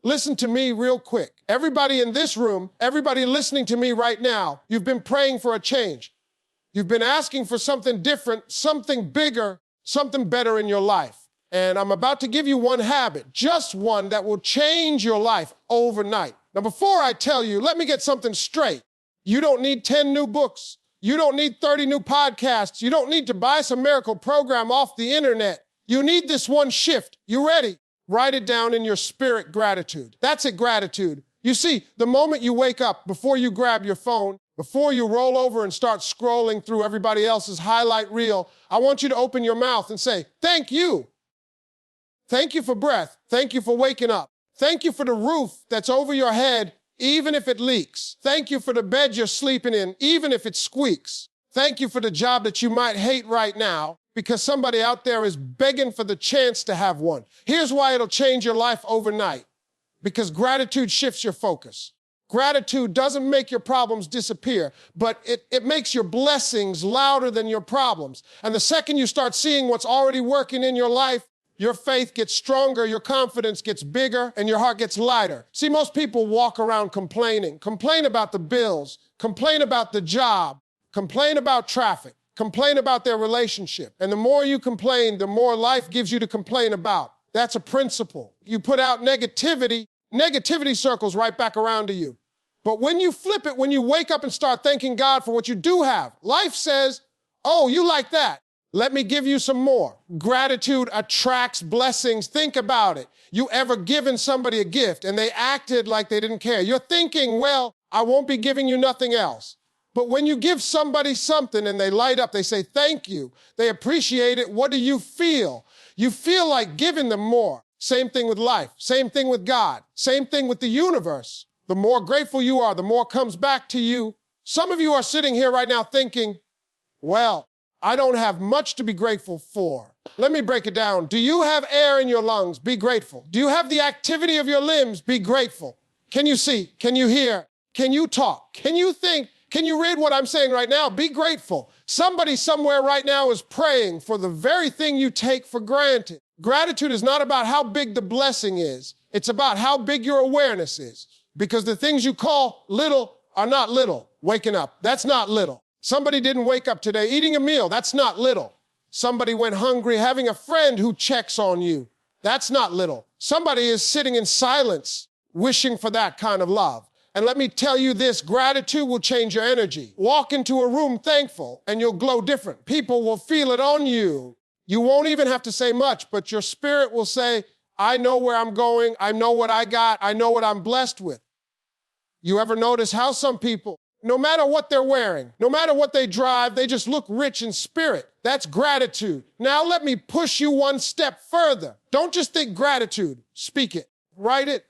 listen to me real quick. Everybody in this room, everybody listening to me right now, you've been praying for a change. You've been asking for something different, something bigger, something better in your life. And I'm about to give you one habit, just one that will change your life overnight. Now, before I tell you, let me get something straight. You don't need 10 new books. You don't need 30 new podcasts. You don't need to buy some miracle program off the internet. You need this one shift. You ready? Write it down in your spirit, gratitude. That's it, gratitude. You see, the moment you wake up, before you grab your phone, before you roll over and start scrolling through everybody else's highlight reel, I want you to open your mouth and say, thank you. Thank you for breath. Thank you for waking up. Thank you for the roof that's over your head, even if it leaks. Thank you for the bed you're sleeping in, even if it squeaks. Thank you for the job that you might hate right now because somebody out there is begging for the chance to have one. Here's why it'll change your life overnight. Because gratitude shifts your focus. Gratitude doesn't make your problems disappear, but it makes your blessings louder than your problems. And the second you start seeing what's already working in your life, your faith gets stronger, your confidence gets bigger, and your heart gets lighter. See, most people walk around complaining. Complain about the bills, complain about the job, complain about traffic, complain about their relationship. And the more you complain, the more life gives you to complain about. That's a principle. You put out negativity, negativity circles right back around to you. But when you flip it, when you wake up and start thanking God for what you do have, life says, oh, you like that. Let me give you some more. Gratitude attracts blessings. Think about it. You ever given somebody a gift and they acted like they didn't care? You're thinking, well, I won't be giving you nothing else. But when you give somebody something and they light up, they say, thank you, they appreciate it, what do you feel? You feel like giving them more. Same thing with life. Same thing with God. Same thing with the universe. The more grateful you are, the more comes back to you. Some of you are sitting here right now thinking, well, I don't have much to be grateful for. Let me break it down. Do you have air in your lungs? Be grateful. Do you have the activity of your limbs? Be grateful. Can you see? Can you hear? Can you talk? Can you think? Can you read what I'm saying right now? Be grateful. Somebody somewhere right now is praying for the very thing you take for granted. Gratitude is not about how big the blessing is. It's about how big your awareness is. Because the things you call little are not little. Waking up, that's not little. Somebody didn't wake up today eating a meal. That's not little. Somebody went hungry having a friend who checks on you. That's not little. Somebody is sitting in silence wishing for that kind of love. And let me tell you this, gratitude will change your energy. Walk into a room thankful and you'll glow different. People will feel it on you. You won't even have to say much, but your spirit will say, I know where I'm going. I know what I got. I know what I'm blessed with. You ever notice how some people, no matter what they're wearing, no matter what they drive, they just look rich in spirit? That's gratitude. Now let me push you one step further. Don't just think gratitude. Speak it. Write it.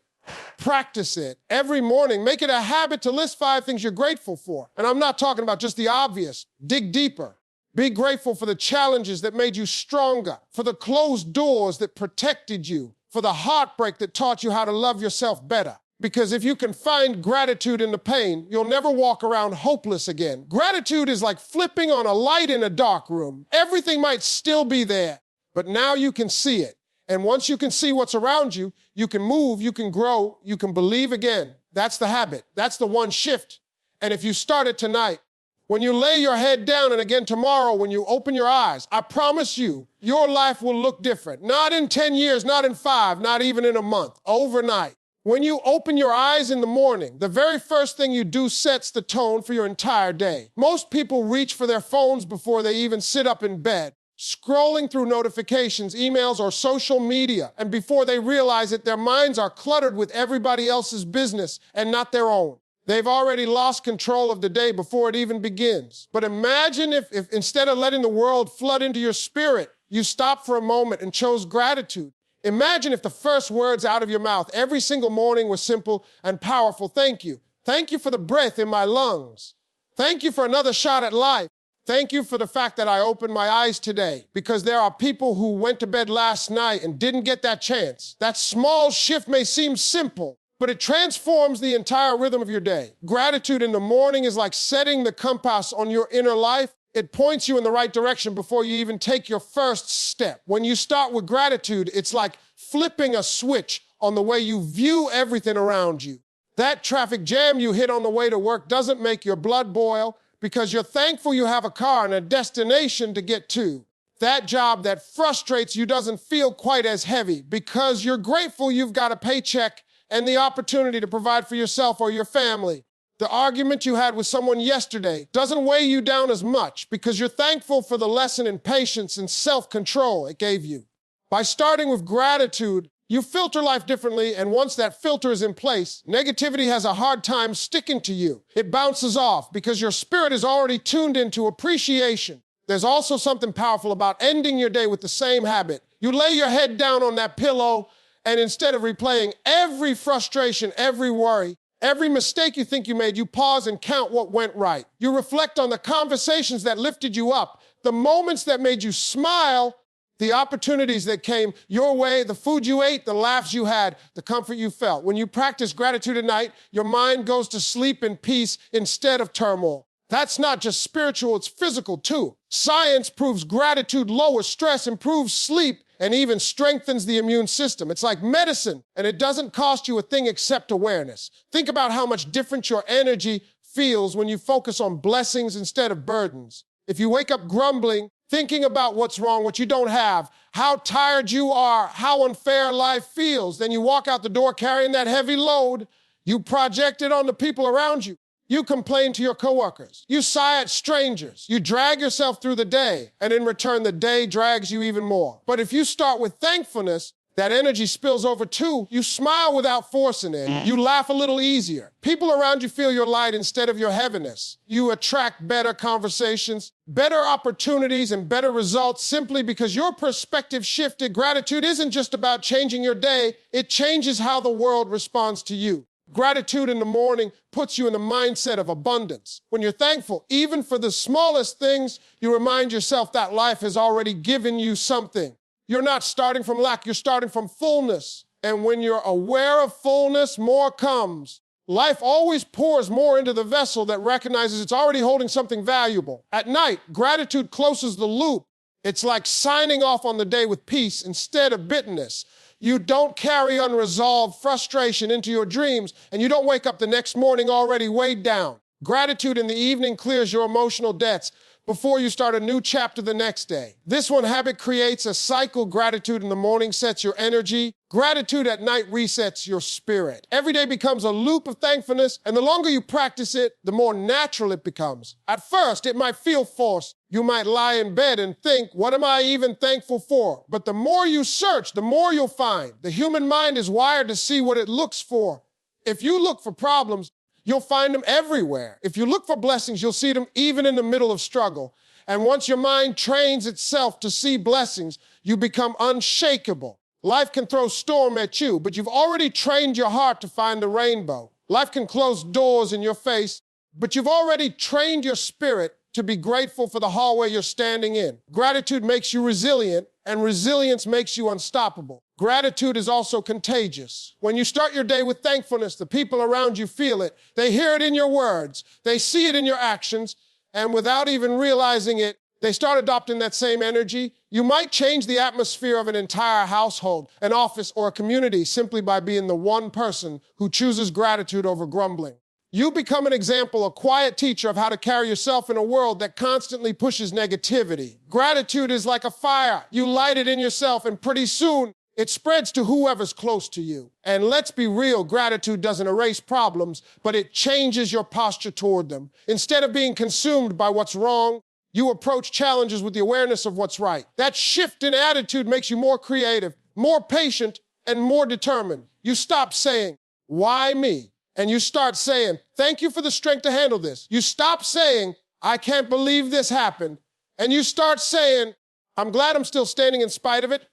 Practice it. Every morning, make it a habit to list 5 things you're grateful for. And I'm not talking about just the obvious. Dig deeper. Be grateful for the challenges that made you stronger, for the closed doors that protected you, for the heartbreak that taught you how to love yourself better. Because if you can find gratitude in the pain, you'll never walk around hopeless again. Gratitude is like flipping on a light in a dark room. Everything might still be there, but now you can see it. And once you can see what's around you, you can move, you can grow, you can believe again. That's the habit. That's the one shift. And if you start it tonight, when you lay your head down and again tomorrow when you open your eyes, I promise you, your life will look different. Not in 10 years, not in 5, not even in a month, overnight. When you open your eyes in the morning, the very first thing you do sets the tone for your entire day. Most people reach for their phones before they even sit up in bed, scrolling through notifications, emails, or social media. And before they realize it, their minds are cluttered with everybody else's business and not their own. They've already lost control of the day before it even begins. But imagine if instead of letting the world flood into your spirit, you stopped for a moment and chose gratitude. Imagine if the first words out of your mouth every single morning were simple and powerful. Thank you. Thank you for the breath in my lungs. Thank you for another shot at life. Thank you for the fact that I opened my eyes today, because there are people who went to bed last night and didn't get that chance. That small shift may seem simple, but it transforms the entire rhythm of your day. Gratitude in the morning is like setting the compass on your inner life. It points you in the right direction before you even take your first step. When you start with gratitude, it's like flipping a switch on the way you view everything around you. That traffic jam you hit on the way to work doesn't make your blood boil because you're thankful you have a car and a destination to get to. That job that frustrates you doesn't feel quite as heavy because you're grateful you've got a paycheck and the opportunity to provide for yourself or your family. The argument you had with someone yesterday doesn't weigh you down as much because you're thankful for the lesson in patience and self-control it gave you. By starting with gratitude, you filter life differently, and once that filter is in place, negativity has a hard time sticking to you. It bounces off because your spirit is already tuned into appreciation. There's also something powerful about ending your day with the same habit. You lay your head down on that pillow, and instead of replaying every frustration, every worry, every mistake you think you made, you pause and count what went right. You reflect on the conversations that lifted you up, the moments that made you smile, the opportunities that came your way, the food you ate, the laughs you had, the comfort you felt. When you practice gratitude at night, your mind goes to sleep in peace instead of turmoil. That's not just spiritual, it's physical too. Science proves gratitude lowers stress, improves sleep, and even strengthens the immune system. It's like medicine, and it doesn't cost you a thing except awareness. Think about how much different your energy feels when you focus on blessings instead of burdens. If you wake up grumbling, thinking about what's wrong, what you don't have, how tired you are, how unfair life feels, then you walk out the door carrying that heavy load, you project it on the people around you. You complain to your coworkers. You sigh at strangers. You drag yourself through the day, and in return, the day drags you even more. But if you start with thankfulness, that energy spills over too. You smile without forcing it. You laugh a little easier. People around you feel your light instead of your heaviness. You attract better conversations, better opportunities, and better results simply because your perspective shifted. Gratitude isn't just about changing your day. It changes how the world responds to you. Gratitude in the morning puts you in the mindset of abundance. When you're thankful, even for the smallest things, you remind yourself that life has already given you something. You're not starting from lack, you're starting from fullness. And when you're aware of fullness, more comes. Life always pours more into the vessel that recognizes it's already holding something valuable. At night, gratitude closes the loop. It's like signing off on the day with peace instead of bitterness. You don't carry unresolved frustration into your dreams, and you don't wake up the next morning already weighed down. Gratitude in the evening clears your emotional debts before you start a new chapter the next day. This one habit creates a cycle. Gratitude in the morning sets your energy. Gratitude at night resets your spirit. Every day becomes a loop of thankfulness, and the longer you practice it, the more natural it becomes. At first, it might feel forced. You might lie in bed and think, what am I even thankful for? But the more you search, the more you'll find. The human mind is wired to see what it looks for. If you look for problems, you'll find them everywhere. If you look for blessings, you'll see them even in the middle of struggle. And once your mind trains itself to see blessings, you become unshakable. Life can throw storm at you, but you've already trained your heart to find the rainbow. Life can close doors in your face, but you've already trained your spirit to be grateful for the hallway you're standing in. Gratitude makes you resilient, and resilience makes you unstoppable. Gratitude is also contagious. When you start your day with thankfulness, the people around you feel it. They hear it in your words. They see it in your actions. And without even realizing it, they start adopting that same energy. You might change the atmosphere of an entire household, an office, or a community simply by being the one person who chooses gratitude over grumbling. You become an example, a quiet teacher of how to carry yourself in a world that constantly pushes negativity. Gratitude is like a fire. You light it in yourself, and pretty soon, it spreads to whoever's close to you. And let's be real, gratitude doesn't erase problems, but it changes your posture toward them. Instead of being consumed by what's wrong, you approach challenges with the awareness of what's right. That shift in attitude makes you more creative, more patient, and more determined. You stop saying, why me? And you start saying, thank you for the strength to handle this. You stop saying, I can't believe this happened. And you start saying, I'm glad I'm still standing in spite of it.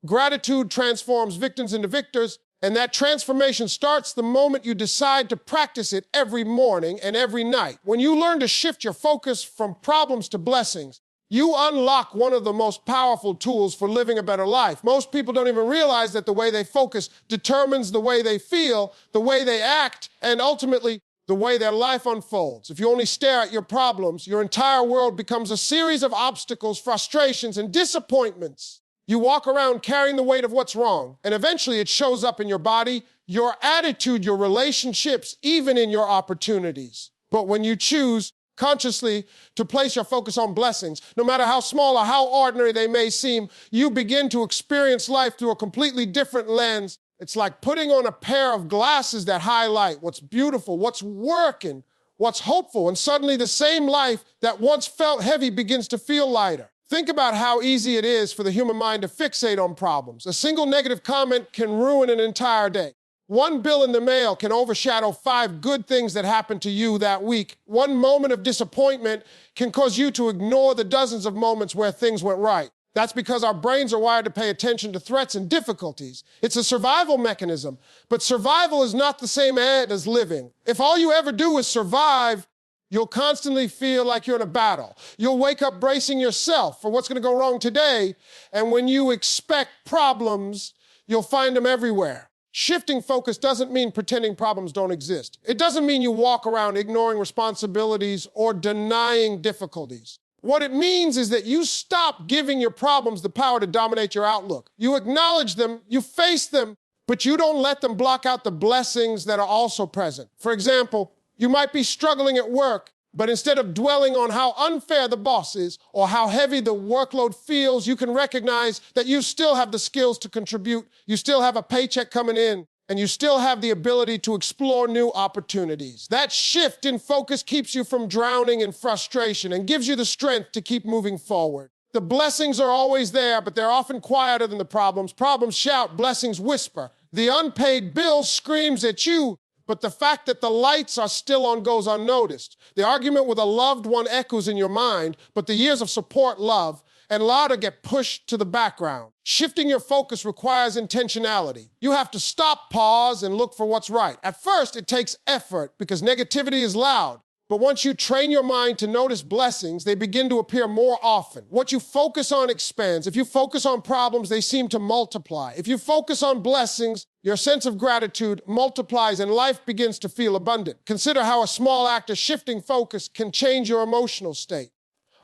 Gratitude transforms victims into victors, and that transformation starts the moment you decide to practice it every morning and every night. When you learn to shift your focus from problems to blessings, you unlock one of the most powerful tools for living a better life. Most people don't even realize that the way they focus determines the way they feel, the way they act, and ultimately, the way their life unfolds. If you only stare at your problems, your entire world becomes a series of obstacles, frustrations, and disappointments. You walk around carrying the weight of what's wrong, and eventually it shows up in your body, your attitude, your relationships, even in your opportunities. But when you choose consciously to place your focus on blessings, no matter how small or how ordinary they may seem, you begin to experience life through a completely different lens. It's like putting on a pair of glasses that highlight what's beautiful, what's working, what's hopeful, and suddenly the same life that once felt heavy begins to feel lighter. Think about how easy it is for the human mind to fixate on problems. A single negative comment can ruin an entire day. One bill in the mail can overshadow 5 good things that happened to you that week. One moment of disappointment can cause you to ignore the dozens of moments where things went right. That's because our brains are wired to pay attention to threats and difficulties. It's a survival mechanism, but survival is not the same as living. If all you ever do is survive, you'll constantly feel like you're in a battle. You'll wake up bracing yourself for what's going to go wrong today, and when you expect problems, you'll find them everywhere. Shifting focus doesn't mean pretending problems don't exist. It doesn't mean you walk around ignoring responsibilities or denying difficulties. What it means is that you stop giving your problems the power to dominate your outlook. You acknowledge them, you face them, but you don't let them block out the blessings that are also present. For example, you might be struggling at work, but instead of dwelling on how unfair the boss is or how heavy the workload feels, you can recognize that you still have the skills to contribute, you still have a paycheck coming in, and you still have the ability to explore new opportunities. That shift in focus keeps you from drowning in frustration and gives you the strength to keep moving forward. The blessings are always there, but they're often quieter than the problems. Problems shout, blessings whisper. The unpaid bill screams at you, but the fact that the lights are still on goes unnoticed. The argument with a loved one echoes in your mind, but the years of support, love, and laughter get pushed to the background. Shifting your focus requires intentionality. You have to stop, pause, and look for what's right. At first, it takes effort because negativity is loud. But once you train your mind to notice blessings, they begin to appear more often. What you focus on expands. If you focus on problems, they seem to multiply. If you focus on blessings, your sense of gratitude multiplies and life begins to feel abundant. Consider how a small act of shifting focus can change your emotional state.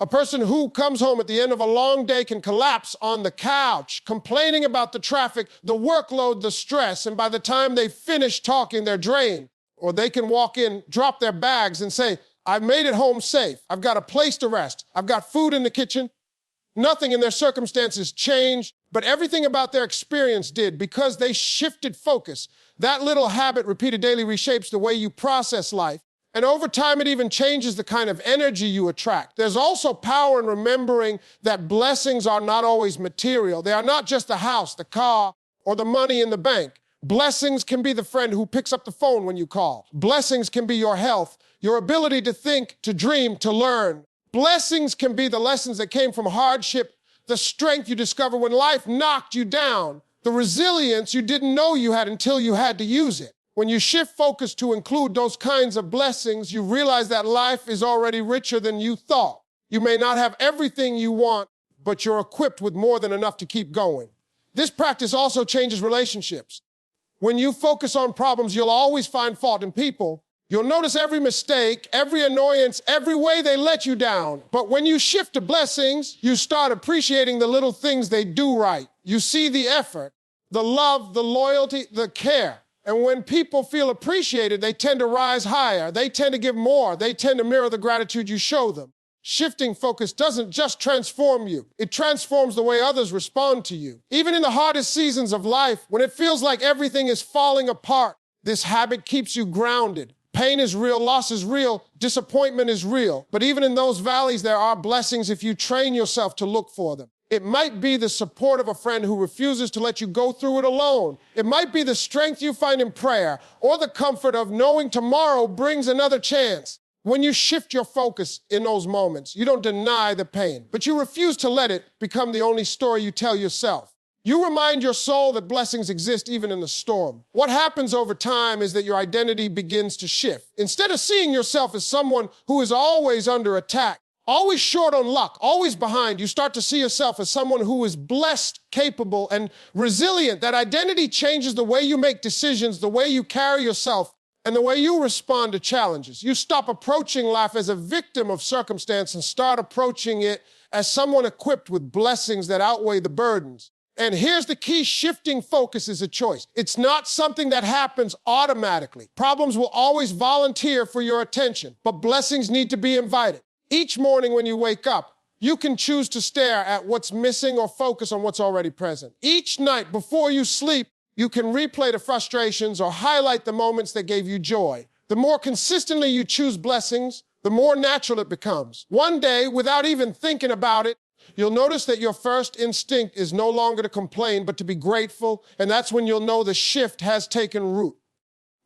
A person who comes home at the end of a long day can collapse on the couch, complaining about the traffic, the workload, the stress, and by the time they finish talking, they're drained. Or they can walk in, drop their bags, and say, I've made it home safe. I've got a place to rest. I've got food in the kitchen. Nothing in their circumstances changed, but everything about their experience did because they shifted focus. That little habit repeated daily reshapes the way you process life. And over time, it even changes the kind of energy you attract. There's also power in remembering that blessings are not always material. They are not just the house, the car, or the money in the bank. Blessings can be the friend who picks up the phone when you call. Blessings can be your health, your ability to think, to dream, to learn. Blessings can be the lessons that came from hardship, the strength you discover when life knocked you down, the resilience you didn't know you had until you had to use it. When you shift focus to include those kinds of blessings, you realize that life is already richer than you thought. You may not have everything you want, but you're equipped with more than enough to keep going. This practice also changes relationships. When you focus on problems, you'll always find fault in people. You'll notice every mistake, every annoyance, every way they let you down. But when you shift to blessings, you start appreciating the little things they do right. You see the effort, the love, the loyalty, the care. And when people feel appreciated, they tend to rise higher. They tend to give more. They tend to mirror the gratitude you show them. Shifting focus doesn't just transform you. It transforms the way others respond to you. Even in the hardest seasons of life, when it feels like everything is falling apart, this habit keeps you grounded. Pain is real, loss is real, disappointment is real. But even in those valleys, there are blessings if you train yourself to look for them. It might be the support of a friend who refuses to let you go through it alone. It might be the strength you find in prayer, or the comfort of knowing tomorrow brings another chance. When you shift your focus in those moments, you don't deny the pain, but you refuse to let it become the only story you tell yourself. You remind your soul that blessings exist even in the storm. What happens over time is that your identity begins to shift. Instead of seeing yourself as someone who is always under attack, always short on luck, always behind, you start to see yourself as someone who is blessed, capable, and resilient. That identity changes the way you make decisions, the way you carry yourself, and the way you respond to challenges. You stop approaching life as a victim of circumstance and start approaching it as someone equipped with blessings that outweigh the burdens. And here's the key: shifting focus is a choice. It's not something that happens automatically. Problems will always volunteer for your attention, but blessings need to be invited. Each morning when you wake up, you can choose to stare at what's missing or focus on what's already present. Each night before you sleep, you can replay the frustrations or highlight the moments that gave you joy. The more consistently you choose blessings, the more natural it becomes. One day, without even thinking about it, you'll notice that your first instinct is no longer to complain, but to be grateful, and that's when you'll know the shift has taken root.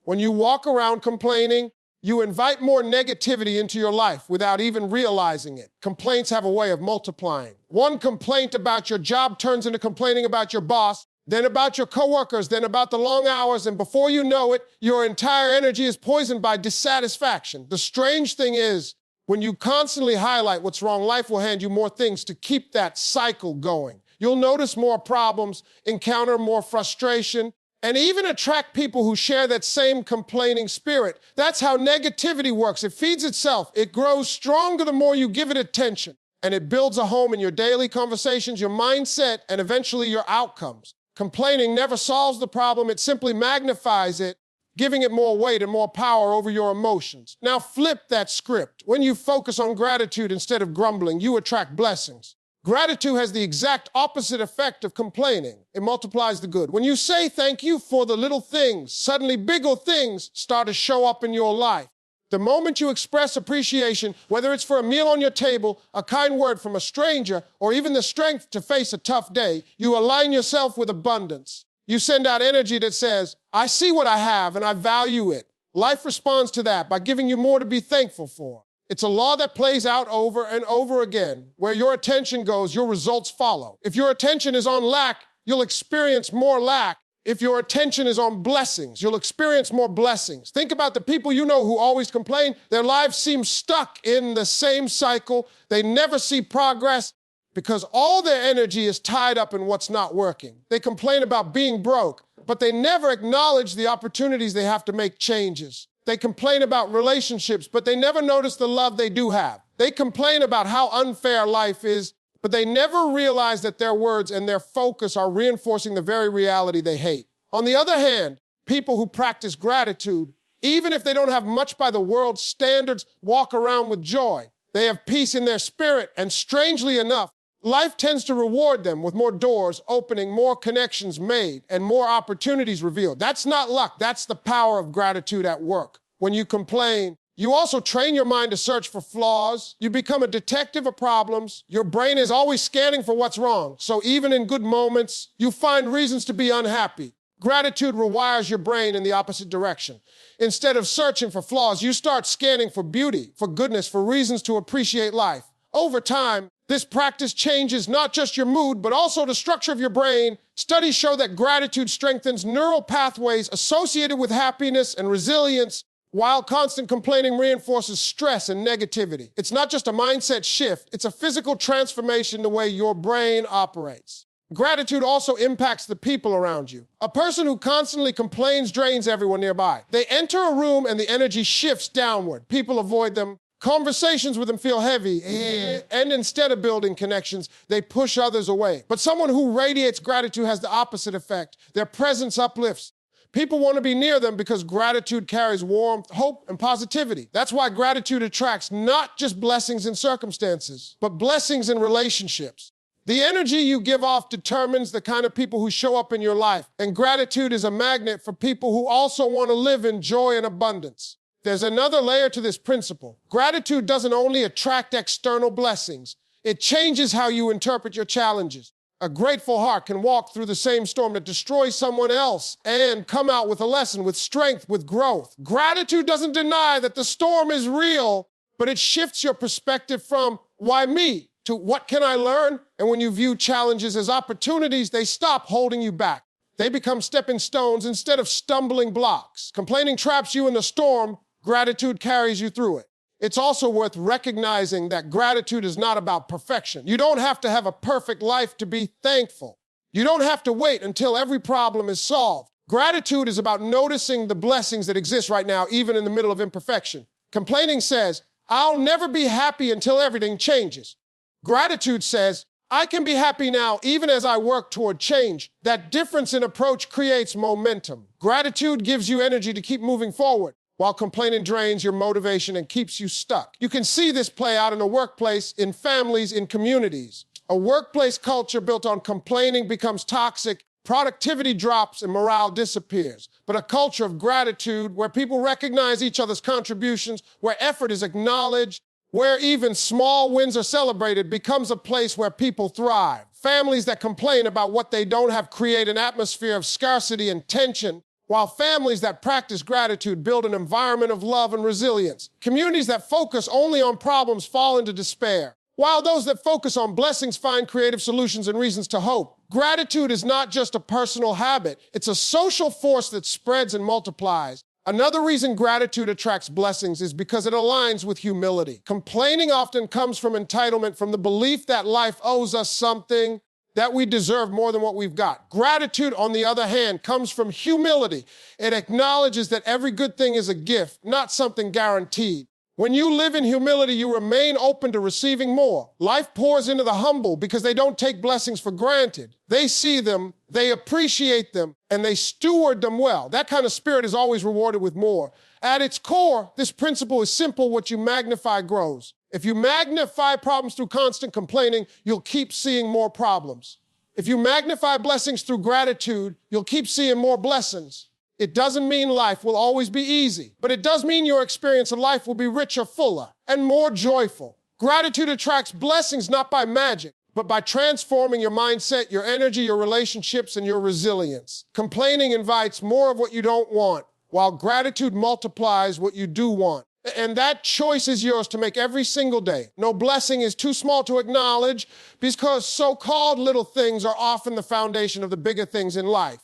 When you walk around complaining, you invite more negativity into your life without even realizing it. Complaints have a way of multiplying. One complaint about your job turns into complaining about your boss, then about your coworkers, then about the long hours, and before you know it, your entire energy is poisoned by dissatisfaction. The strange thing is, when you constantly highlight what's wrong, life will hand you more things to keep that cycle going. You'll notice more problems, encounter more frustration, and even attract people who share that same complaining spirit. That's how negativity works. It feeds itself. It grows stronger the more you give it attention, and it builds a home in your daily conversations, your mindset, and eventually your outcomes. Complaining never solves the problem. It simply magnifies it, giving it more weight and more power over your emotions. Now flip that script. When you focus on gratitude instead of grumbling, you attract blessings. Gratitude has the exact opposite effect of complaining. It multiplies the good. When you say thank you for the little things, suddenly bigger things start to show up in your life. The moment you express appreciation, whether it's for a meal on your table, a kind word from a stranger, or even the strength to face a tough day, you align yourself with abundance. You send out energy that says, I see what I have and I value it. Life responds to that by giving you more to be thankful for. It's a law that plays out over and over again. Where your attention goes, your results follow. If your attention is on lack, you'll experience more lack. If your attention is on blessings, you'll experience more blessings. Think about the people you know who always complain. Their lives seem stuck in the same cycle. They never see progress because all their energy is tied up in what's not working. They complain about being broke, but they never acknowledge the opportunities they have to make changes. They complain about relationships, but they never notice the love they do have. They complain about how unfair life is, but they never realize that their words and their focus are reinforcing the very reality they hate. On the other hand, people who practice gratitude, even if they don't have much by the world's standards, walk around with joy. They have peace in their spirit, and strangely enough, life tends to reward them with more doors opening, more connections made, and more opportunities revealed. That's not luck. That's the power of gratitude at work. When you complain, you also train your mind to search for flaws. You become a detective of problems. Your brain is always scanning for what's wrong. So even in good moments, you find reasons to be unhappy. Gratitude rewires your brain in the opposite direction. Instead of searching for flaws, you start scanning for beauty, for goodness, for reasons to appreciate life. Over time, this practice changes not just your mood, but also the structure of your brain. Studies show that gratitude strengthens neural pathways associated with happiness and resilience, while constant complaining reinforces stress and negativity. It's not just a mindset shift, it's a physical transformation in the way your brain operates. Gratitude also impacts the people around you. A person who constantly complains drains everyone nearby. They enter a room and the energy shifts downward. People avoid them. Conversations with them feel heavy, and instead of building connections, they push others away. But someone who radiates gratitude has the opposite effect. Their presence uplifts. People want to be near them because gratitude carries warmth, hope, and positivity. That's why gratitude attracts not just blessings in circumstances, but blessings in relationships. The energy you give off determines the kind of people who show up in your life, and gratitude is a magnet for people who also want to live in joy and abundance. There's another layer to this principle. Gratitude doesn't only attract external blessings, it changes how you interpret your challenges. A grateful heart can walk through the same storm that destroys someone else and come out with a lesson, with strength, with growth. Gratitude doesn't deny that the storm is real, but it shifts your perspective from why me to what can I learn? And when you view challenges as opportunities, they stop holding you back. They become stepping stones instead of stumbling blocks. Complaining traps you in the storm, gratitude carries you through it. It's also worth recognizing that gratitude is not about perfection. You don't have to have a perfect life to be thankful. You don't have to wait until every problem is solved. Gratitude is about noticing the blessings that exist right now, even in the middle of imperfection. Complaining says, I'll never be happy until everything changes. Gratitude says, I can be happy now even as I work toward change. That difference in approach creates momentum. Gratitude gives you energy to keep moving forward, while complaining drains your motivation and keeps you stuck. You can see this play out in the workplace, in families, in communities. A workplace culture built on complaining becomes toxic, productivity drops, and morale disappears. But a culture of gratitude, where people recognize each other's contributions, where effort is acknowledged, where even small wins are celebrated, becomes a place where people thrive. Families that complain about what they don't have create an atmosphere of scarcity and tension, while families that practice gratitude build an environment of love and resilience. Communities that focus only on problems fall into despair, while those that focus on blessings find creative solutions and reasons to hope. Gratitude is not just a personal habit, it's a social force that spreads and multiplies. Another reason gratitude attracts blessings is because it aligns with humility. Complaining often comes from entitlement, from the belief that life owes us something, that we deserve more than what we've got. Gratitude, on the other hand, comes from humility. It acknowledges that every good thing is a gift, not something guaranteed. When you live in humility, you remain open to receiving more. Life pours into the humble because they don't take blessings for granted. They see them, they appreciate them, and they steward them well. That kind of spirit is always rewarded with more. At its core, this principle is simple: what you magnify grows. If you magnify problems through constant complaining, you'll keep seeing more problems. If you magnify blessings through gratitude, you'll keep seeing more blessings. It doesn't mean life will always be easy, but it does mean your experience of life will be richer, fuller, and more joyful. Gratitude attracts blessings not by magic, but by transforming your mindset, your energy, your relationships, and your resilience. Complaining invites more of what you don't want, while gratitude multiplies what you do want. And that choice is yours to make every single day. No blessing is too small to acknowledge, because so-called little things are often the foundation of the bigger things in life.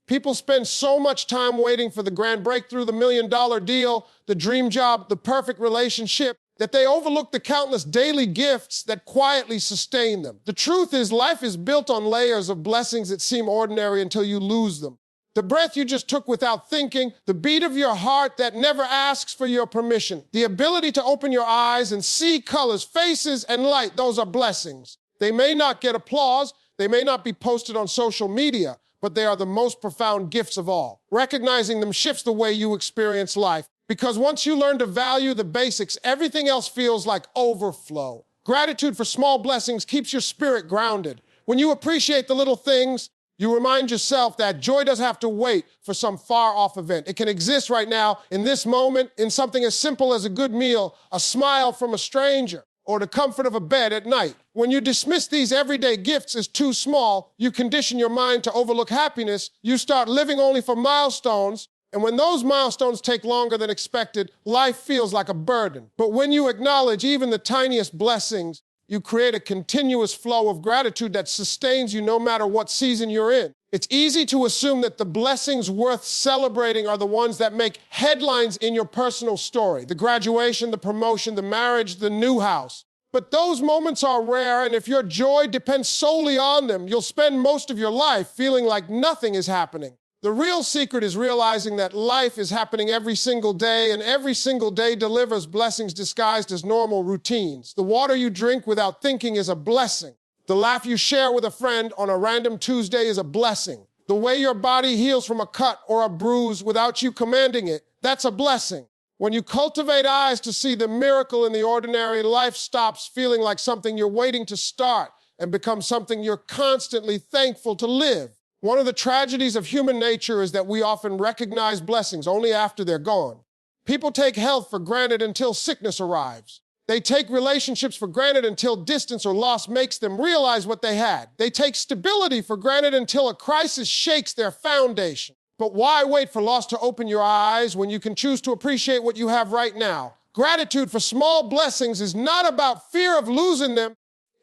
People spend so much time waiting for the grand breakthrough, the million-dollar deal, the dream job, the perfect relationship, that they overlook the countless daily gifts that quietly sustain them. The truth is, life is built on layers of blessings that seem ordinary until you lose them. The breath you just took without thinking, the beat of your heart that never asks for your permission, the ability to open your eyes and see colors, faces, and light, those are blessings. They may not get applause, they may not be posted on social media, but they are the most profound gifts of all. Recognizing them shifts the way you experience life, because once you learn to value the basics, everything else feels like overflow. Gratitude for small blessings keeps your spirit grounded. When you appreciate the little things, you remind yourself that joy doesn't have to wait for some far-off event. It can exist right now, in this moment, in something as simple as a good meal, a smile from a stranger, or the comfort of a bed at night. When you dismiss these everyday gifts as too small, you condition your mind to overlook happiness. You start living only for milestones, and when those milestones take longer than expected, life feels like a burden. But when you acknowledge even the tiniest blessings, you create a continuous flow of gratitude that sustains you no matter what season you're in. It's easy to assume that the blessings worth celebrating are the ones that make headlines in your personal story: the graduation, the promotion, the marriage, the new house. But those moments are rare, and if your joy depends solely on them, you'll spend most of your life feeling like nothing is happening. The real secret is realizing that life is happening every single day, and every single day delivers blessings disguised as normal routines. The water you drink without thinking is a blessing. The laugh you share with a friend on a random Tuesday is a blessing. The way your body heals from a cut or a bruise without you commanding it, that's a blessing. When you cultivate eyes to see the miracle in the ordinary, life stops feeling like something you're waiting to start and becomes something you're constantly thankful to live. One of the tragedies of human nature is that we often recognize blessings only after they're gone. People take health for granted until sickness arrives. They take relationships for granted until distance or loss makes them realize what they had. They take stability for granted until a crisis shakes their foundation. But why wait for loss to open your eyes when you can choose to appreciate what you have right now? Gratitude for small blessings is not about fear of losing them.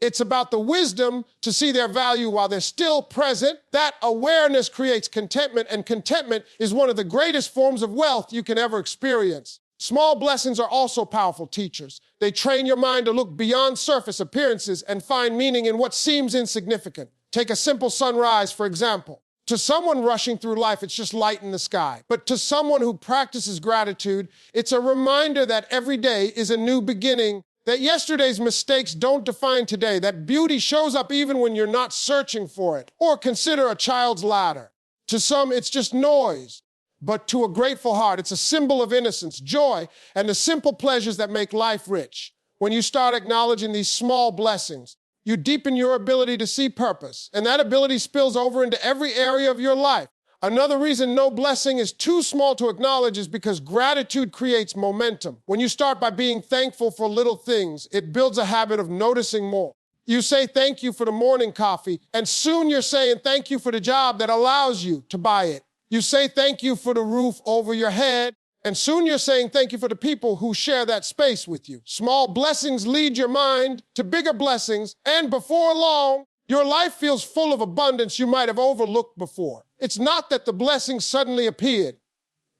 It's about the wisdom to see their value while they're still present. That awareness creates contentment, and contentment is one of the greatest forms of wealth you can ever experience. Small blessings are also powerful teachers. They train your mind to look beyond surface appearances and find meaning in what seems insignificant. Take a simple sunrise, for example. To someone rushing through life, it's just light in the sky. But to someone who practices gratitude, it's a reminder that every day is a new beginning, that yesterday's mistakes don't define today, that beauty shows up even when you're not searching for it. Or consider a child's ladder. To some, it's just noise, but to a grateful heart, it's a symbol of innocence, joy, and the simple pleasures that make life rich. When you start acknowledging these small blessings, you deepen your ability to see purpose, and that ability spills over into every area of your life. Another reason no blessing is too small to acknowledge is because gratitude creates momentum. When you start by being thankful for little things, it builds a habit of noticing more. You say thank you for the morning coffee, and soon you're saying thank you for the job that allows you to buy it. You say thank you for the roof over your head, and soon you're saying thank you for the people who share that space with you. Small blessings lead your mind to bigger blessings, and before long, your life feels full of abundance you might have overlooked before. It's not that the blessings suddenly appeared.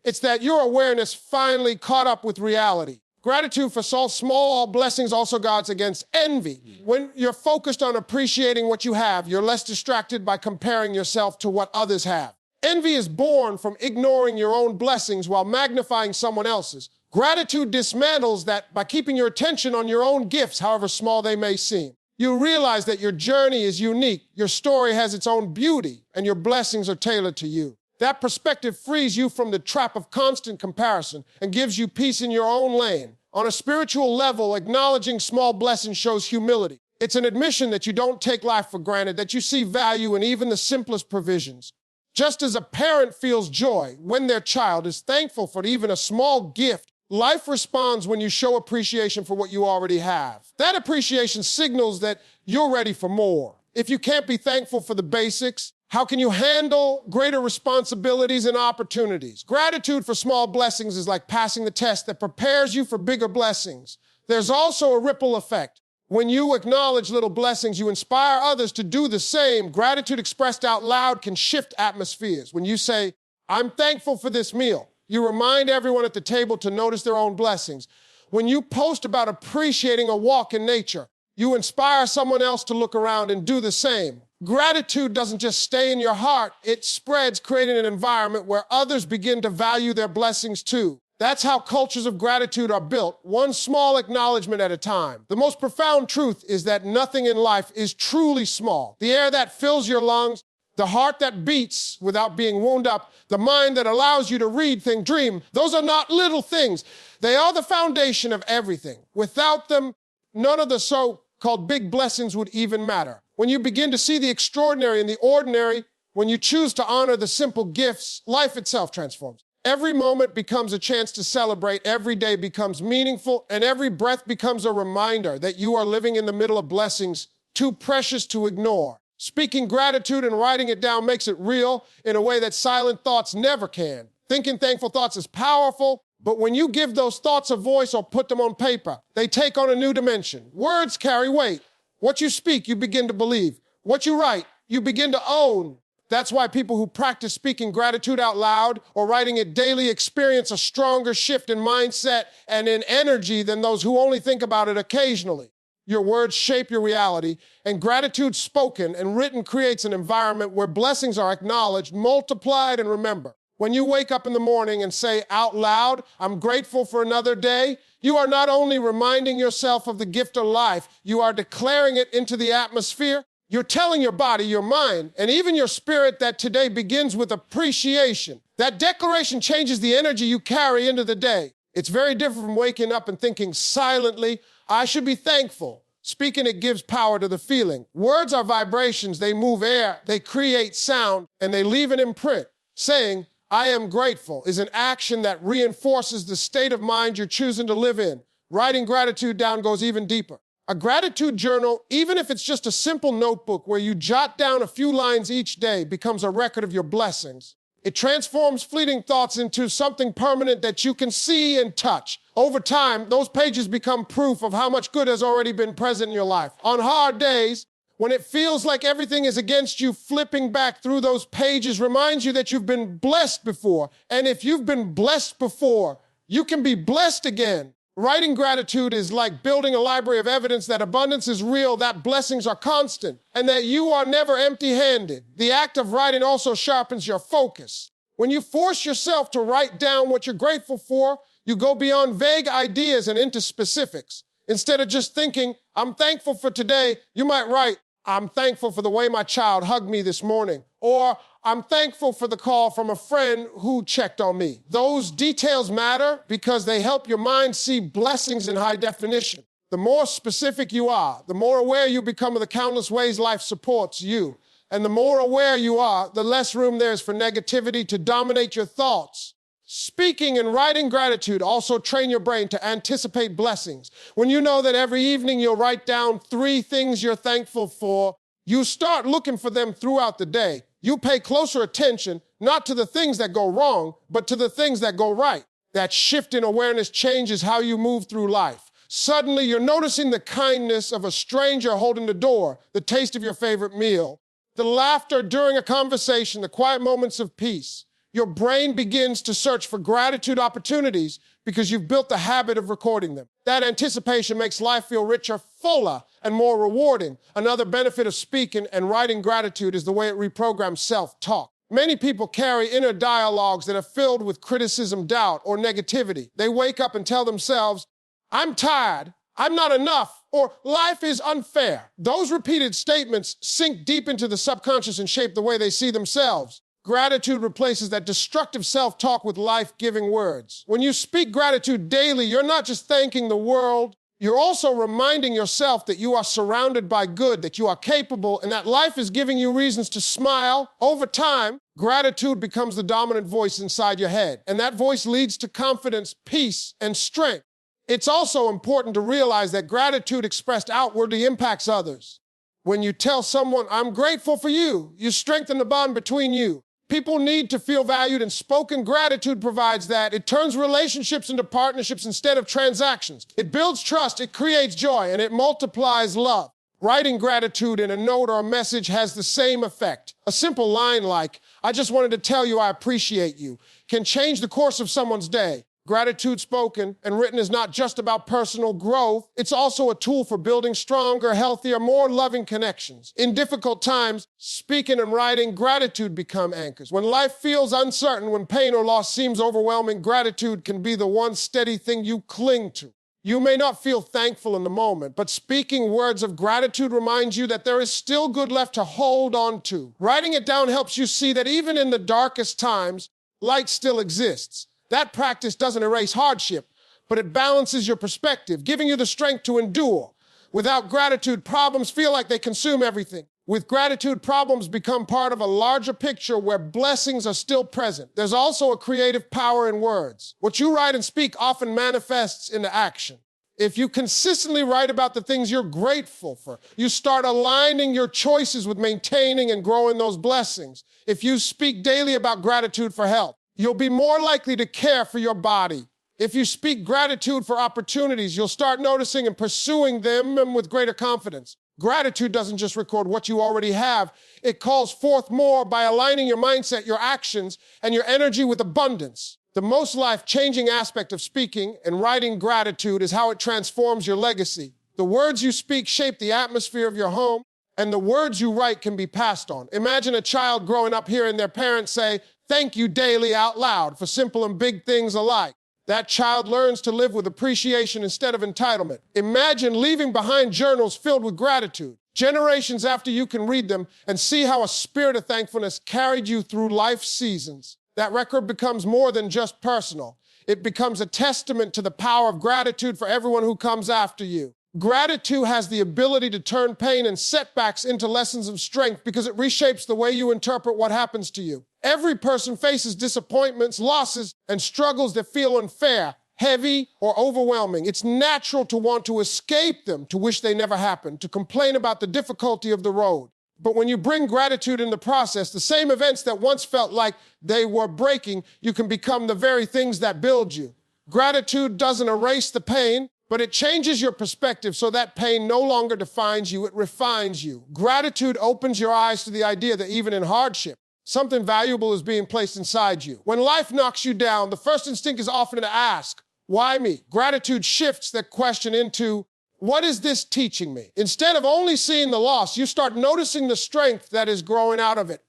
It's that your awareness finally caught up with reality. Gratitude for small blessings also guards against envy. When you're focused on appreciating what you have, you're less distracted by comparing yourself to what others have. Envy is born from ignoring your own blessings while magnifying someone else's. Gratitude dismantles that by keeping your attention on your own gifts, however small they may seem. You realize that your journey is unique, your story has its own beauty, and your blessings are tailored to you. That perspective frees you from the trap of constant comparison and gives you peace in your own lane. On a spiritual level, acknowledging small blessings shows humility. It's an admission that you don't take life for granted, that you see value in even the simplest provisions. Just as a parent feels joy when their child is thankful for even a small gift, life responds when you show appreciation for what you already have. That appreciation signals that you're ready for more. If you can't be thankful for the basics, how can you handle greater responsibilities and opportunities? Gratitude for small blessings is like passing the test that prepares you for bigger blessings. There's also a ripple effect. When you acknowledge little blessings, you inspire others to do the same. Gratitude expressed out loud can shift atmospheres. When you say, "I'm thankful for this meal," you remind everyone at the table to notice their own blessings. When you post about appreciating a walk in nature, you inspire someone else to look around and do the same. Gratitude doesn't just stay in your heart, it spreads, creating an environment where others begin to value their blessings too. That's how cultures of gratitude are built, one small acknowledgement at a time. The most profound truth is that nothing in life is truly small. The air that fills your lungs, the heart that beats without being wound up, the mind that allows you to read, think, dream, those are not little things. They are the foundation of everything. Without them, none of the so-called big blessings would even matter. When you begin to see the extraordinary in the ordinary, when you choose to honor the simple gifts, life itself transforms. Every moment becomes a chance to celebrate, every day becomes meaningful, and every breath becomes a reminder that you are living in the middle of blessings too precious to ignore. Speaking gratitude and writing it down makes it real in a way that silent thoughts never can. Thinking thankful thoughts is powerful, but when you give those thoughts a voice or put them on paper, they take on a new dimension. Words carry weight. What you speak, you begin to believe. What you write, you begin to own. That's why people who practice speaking gratitude out loud or writing it daily experience a stronger shift in mindset and in energy than those who only think about it occasionally. Your words shape your reality, and gratitude spoken and written creates an environment where blessings are acknowledged, multiplied, and remembered. When you wake up in the morning and say out loud, "I'm grateful for another day," you are not only reminding yourself of the gift of life, you are declaring it into the atmosphere. You're telling your body, your mind, and even your spirit that today begins with appreciation. That declaration changes the energy you carry into the day. It's very different from waking up and thinking silently, "I should be thankful." Speaking it gives power to the feeling. Words are vibrations, they move air, they create sound, and they leave an imprint. Saying, "I am grateful," is an action that reinforces the state of mind you're choosing to live in. Writing gratitude down goes even deeper. A gratitude journal, even if it's just a simple notebook where you jot down a few lines each day, becomes a record of your blessings. It transforms fleeting thoughts into something permanent that you can see and touch. Over time, those pages become proof of how much good has already been present in your life. On hard days, when it feels like everything is against you, flipping back through those pages reminds you that you've been blessed before. And if you've been blessed before, you can be blessed again. Writing gratitude is like building a library of evidence that abundance is real, that blessings are constant, and that you are never empty-handed. The act of writing also sharpens your focus. When you force yourself to write down what you're grateful for, you go beyond vague ideas and into specifics. Instead of just thinking, I'm thankful for today, you might write, I'm thankful for the way my child hugged me this morning. Or I'm thankful for the call from a friend who checked on me. Those details matter because they help your mind see blessings in high definition. The more specific you are, the more aware you become of the countless ways life supports you. And the more aware you are, the less room there is for negativity to dominate your thoughts. Speaking and writing gratitude also train your brain to anticipate blessings. When you know that every evening you'll write down 3 things you're thankful for, you start looking for them throughout the day. You pay closer attention, not to the things that go wrong, but to the things that go right. That shift in awareness changes how you move through life. Suddenly, you're noticing the kindness of a stranger holding the door, the taste of your favorite meal, the laughter during a conversation, the quiet moments of peace. Your brain begins to search for gratitude opportunities because you've built the habit of recording them. That anticipation makes life feel richer, fuller, and more rewarding. Another benefit of speaking and writing gratitude is the way it reprograms self-talk. Many people carry inner dialogues that are filled with criticism, doubt, or negativity. They wake up and tell themselves, I'm tired, I'm not enough, or life is unfair. Those repeated statements sink deep into the subconscious and shape the way they see themselves. Gratitude replaces that destructive self-talk with life-giving words. When you speak gratitude daily, you're not just thanking the world, you're also reminding yourself that you are surrounded by good, that you are capable, and that life is giving you reasons to smile. Over time, gratitude becomes the dominant voice inside your head, and that voice leads to confidence, peace, and strength. It's also important to realize that gratitude expressed outwardly impacts others. When you tell someone, I'm grateful for you, you strengthen the bond between you. People need to feel valued, and spoken gratitude provides that. It turns relationships into partnerships instead of transactions. It builds trust, it creates joy, and it multiplies love. Writing gratitude in a note or a message has the same effect. A simple line like, I just wanted to tell you I appreciate you, can change the course of someone's day. Gratitude spoken and written is not just about personal growth. It's also a tool for building stronger, healthier, more loving connections. In difficult times, speaking and writing gratitude become anchors. When life feels uncertain, when pain or loss seems overwhelming, gratitude can be the one steady thing you cling to. You may not feel thankful in the moment, but speaking words of gratitude reminds you that there is still good left to hold on to. Writing it down helps you see that even in the darkest times, light still exists. That practice doesn't erase hardship, but it balances your perspective, giving you the strength to endure. Without gratitude, problems feel like they consume everything. With gratitude, problems become part of a larger picture where blessings are still present. There's also a creative power in words. What you write and speak often manifests into action. If you consistently write about the things you're grateful for, you start aligning your choices with maintaining and growing those blessings. If you speak daily about gratitude for health, you'll be more likely to care for your body. If you speak gratitude for opportunities, you'll start noticing and pursuing them with greater confidence. Gratitude doesn't just record what you already have. It calls forth more by aligning your mindset, your actions, and your energy with abundance. The most life-changing aspect of speaking and writing gratitude is how it transforms your legacy. The words you speak shape the atmosphere of your home, and the words you write can be passed on. Imagine a child growing up hearing their parents say, thank you daily out loud for simple and big things alike. That child learns to live with appreciation instead of entitlement. Imagine leaving behind journals filled with gratitude. Generations after you can read them and see how a spirit of thankfulness carried you through life's seasons. That record becomes more than just personal. It becomes a testament to the power of gratitude for everyone who comes after you. Gratitude has the ability to turn pain and setbacks into lessons of strength because it reshapes the way you interpret what happens to you. Every person faces disappointments, losses, and struggles that feel unfair, heavy, or overwhelming. It's natural to want to escape them, to wish they never happened, to complain about the difficulty of the road. But when you bring gratitude in the process, the same events that once felt like they were breaking, you can become the very things that build you. Gratitude doesn't erase the pain, but it changes your perspective so that pain no longer defines you, it refines you. Gratitude opens your eyes to the idea that even in hardship, something valuable is being placed inside you. When life knocks you down, the first instinct is often to ask, why me? Gratitude shifts that question into, what is this teaching me? Instead of only seeing the loss, you start noticing the strength that is growing out of it.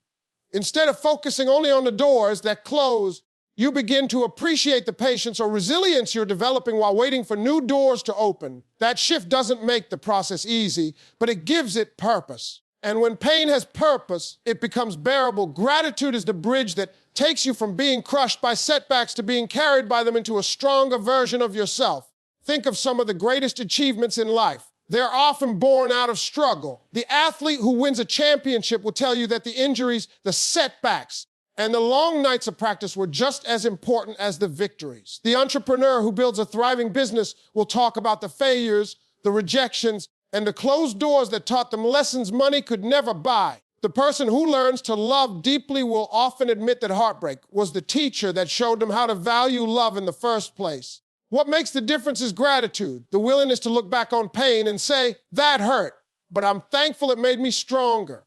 Instead of focusing only on the doors that close, You begin to appreciate the patience or resilience you're developing while waiting for new doors to open. That shift doesn't make the process easy, but it gives it purpose. And when pain has purpose, it becomes bearable. Gratitude is the bridge that takes you from being crushed by setbacks to being carried by them into a stronger version of yourself. Think of some of the greatest achievements in life. They're often born out of struggle. The athlete who wins a championship will tell you that the injuries, the setbacks, and the long nights of practice were just as important as the victories. The entrepreneur who builds a thriving business will talk about the failures, the rejections, and the closed doors that taught them lessons money could never buy. The person who learns to love deeply will often admit that heartbreak was the teacher that showed them how to value love in the first place. What makes the difference is gratitude, the willingness to look back on pain and say, that hurt, but I'm thankful it made me stronger.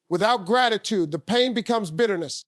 Without gratitude, the pain becomes bitterness.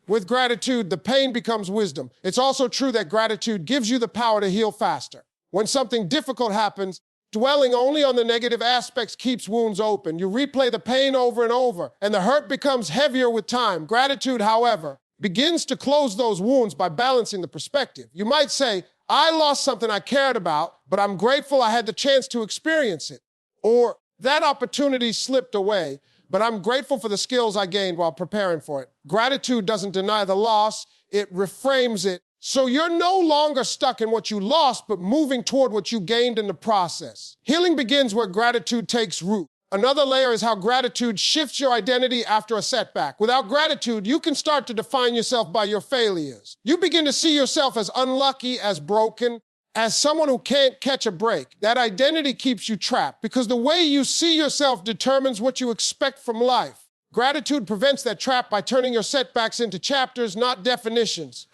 With gratitude, the pain becomes wisdom. It's also true that gratitude gives you the power to heal faster. When something difficult happens, dwelling only on the negative aspects keeps wounds open. You replay the pain over and over, and the hurt becomes heavier with time. Gratitude, however, begins to close those wounds by balancing the perspective. You might say, I lost something I cared about, but I'm grateful I had the chance to experience it. Or that opportunity slipped away, but I'm grateful for the skills I gained while preparing for it. Gratitude doesn't deny the loss, it reframes it. So you're no longer stuck in what you lost, but moving toward what you gained in the process. Healing begins where gratitude takes root. Another layer is how gratitude shifts your identity after a setback. Without gratitude, you can start to define yourself by your failures. You begin to see yourself as unlucky, as broken, as someone who can't catch a break. That identity keeps you trapped because the way you see yourself determines what you expect from life. Gratitude prevents that trap by turning your setbacks into chapters, not definitions.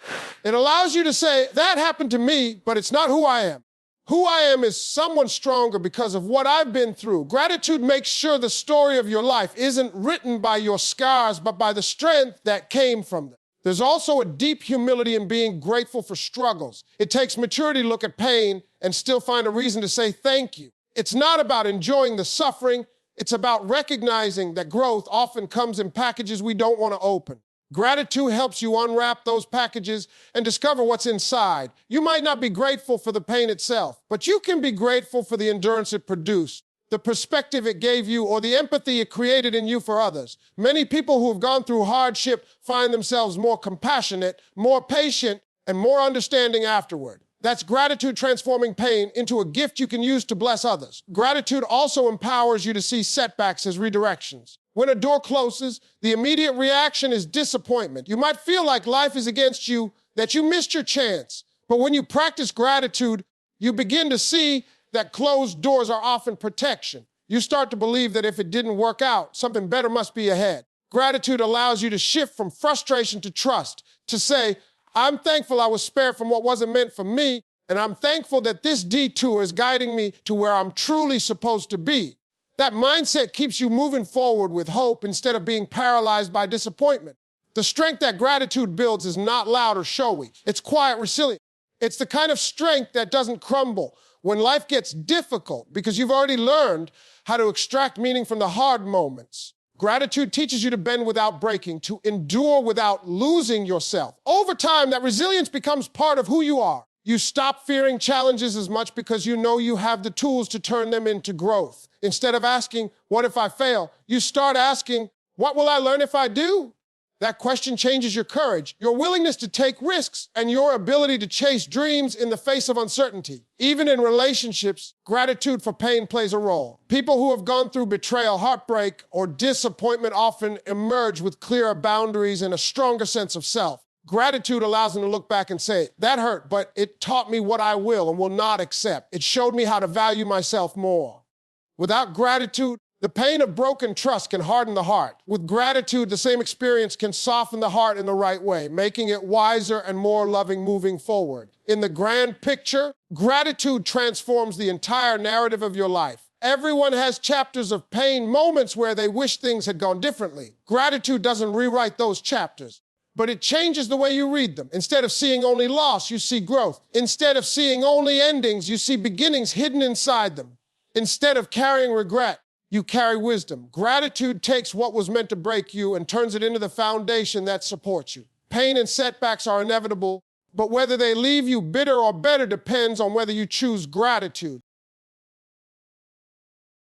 It allows you to say, that happened to me, but it's not who I am. Who I am is someone stronger because of what I've been through. Gratitude makes sure the story of your life isn't written by your scars, but by the strength that came from them. There's also a deep humility in being grateful for struggles. It takes maturity to look at pain and still find a reason to say thank you. It's not about enjoying the suffering. It's about recognizing that growth often comes in packages we don't want to open. Gratitude helps you unwrap those packages and discover what's inside. You might not be grateful for the pain itself, but you can be grateful for the endurance it produced, the perspective it gave you, or the empathy it created in you for others. Many people who have gone through hardship find themselves more compassionate, more patient, and more understanding afterward. That's gratitude transforming pain into a gift you can use to bless others. Gratitude also empowers you to see setbacks as redirections. When a door closes, the immediate reaction is disappointment. You might feel like life is against you, that you missed your chance. But when you practice gratitude, you begin to see that closed doors are often protection. You start to believe that if it didn't work out, something better must be ahead. Gratitude allows you to shift from frustration to trust, to say, I'm thankful I was spared from what wasn't meant for me, and I'm thankful that this detour is guiding me to where I'm truly supposed to be. That mindset keeps you moving forward with hope instead of being paralyzed by disappointment. The strength that gratitude builds is not loud or showy. It's quiet, resilient. It's the kind of strength that doesn't crumble when life gets difficult because you've already learned how to extract meaning from the hard moments. Gratitude teaches you to bend without breaking, to endure without losing yourself. Over time, that resilience becomes part of who you are. You stop fearing challenges as much because you know you have the tools to turn them into growth. Instead of asking, what if I fail? You start asking, what will I learn if I do? That question changes your courage, your willingness to take risks, and your ability to chase dreams in the face of uncertainty. Even in relationships, gratitude for pain plays a role. People who have gone through betrayal, heartbreak, or disappointment often emerge with clearer boundaries and a stronger sense of self. Gratitude allows them to look back and say, that hurt, but it taught me what I will and will not accept. It showed me how to value myself more. Without gratitude, the pain of broken trust can harden the heart. With gratitude, the same experience can soften the heart in the right way, making it wiser and more loving moving forward. In the grand picture, gratitude transforms the entire narrative of your life. Everyone has chapters of pain, moments where they wish things had gone differently. Gratitude doesn't rewrite those chapters, but it changes the way you read them. Instead of seeing only loss, you see growth. Instead of seeing only endings, you see beginnings hidden inside them. Instead of carrying regret, you carry wisdom. Gratitude takes what was meant to break you and turns it into the foundation that supports you. Pain and setbacks are inevitable, but whether they leave you bitter or better depends on whether you choose gratitude.